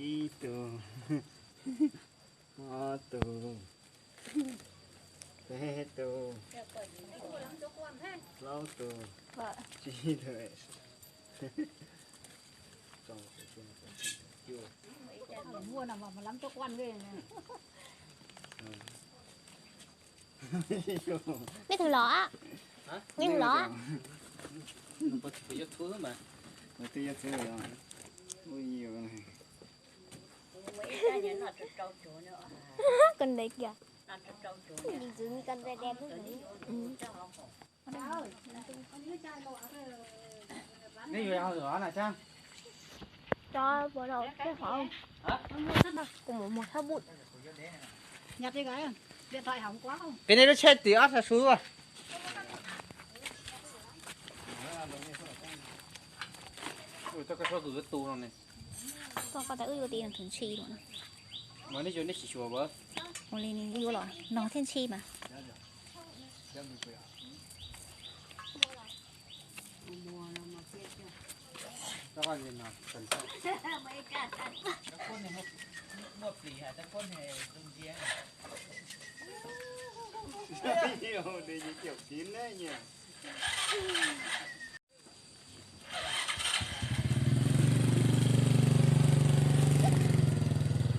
Chi tù ho tù tê tù lâu tù chi thời trong cái chuyện này mua nào mà lắm cho quan ghê này. Biết thử lọ á. Biết thử lọ á. nó có thứ thứ mà nó thứ thứ rồi ui nhiều này Con đẹp kìa. Nhìn dường như con red đẹp đấy. cái gì đâu rõ là sao Cho bữa đầu cái phải không? Cùng một thao bụi. Nhặt đi cái điện thoại hỏng quá không? cái này nó chết tí ớt là xuống rồi cho cái số gửi tù này Con có thể ưu tiên thường chi luôn. mà nó nó chỉ chùa bơ Một lần đi rồi. Nó thiên chi mà. các bạn nhìn nào cẩn thận các con này một tỷ hả các con này dùng gì nhiều để như kiểu kín đấy nhỉ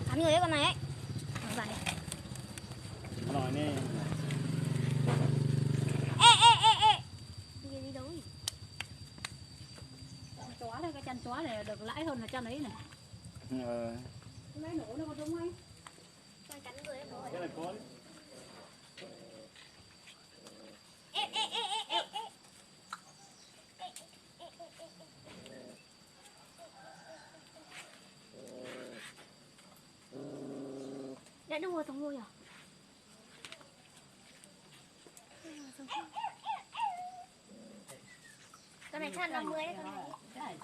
Ăn người đấy con này ấy. Bạn này. nói nè Đi đâu vậy? Chó đây, cái chân chó này được lãi hơn là chân ấy này. Lấy nổ nó có đúng không? Con cắn người em rồi. cái này có đấy Đã đưa vào rồi à? Con này chắc 50 đấy con này.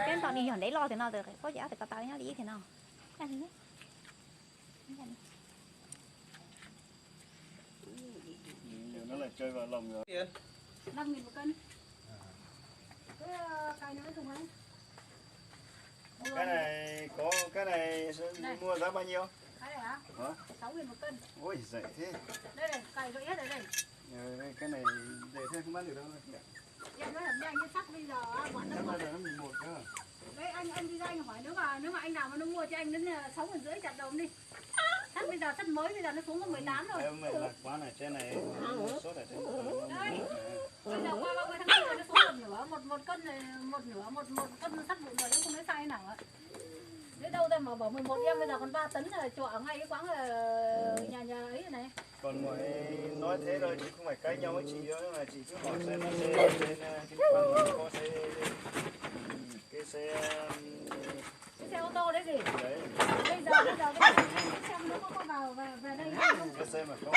Cái tao đi nhỏ đấy lo thế nào được có giá thì tao nhá đi thế nào cái gì nó lại chơi vào lòng rồi 5.000 một cân. Cái nữa không ấy. cái này có cái này mua giá bao nhiêu Cái này hả? 6.000 một cân. ôi rẻ thế Đây này, cày gãy hết rồi đây. cái này rẻ thế không bán được đâu Em nói là nhanh như sắt bây giờ bọn nó bây giờ nó 11 cơ đấy anh đi ra anh hỏi nếu mà anh nào mà nó mua cho anh đến 6.500 chặt đầu đi. Sắt bây giờ sắt mới bây giờ nó xuống có 18 rồi. em mày lạc quá này trên này số này trên Đây. Bây giờ qua 30 tháng 4 nó xuống một cân này một cân sắt vụn rồi nó không thấy sai nào ạ. Thế đâu ra mà bảo 11 em bây giờ còn 3 tấn là chỗ ở ngay cái quán là nhà ấy này. còn mọi nói thế thôi chứ không phải cãi nhau với chị đâu nhưng mà chị cứ hỏi xem nó xe trên cái quán có xe cái xe ô tô đấy gì? đấy Bây giờ xem nó có vào về đây không? cái xe mà có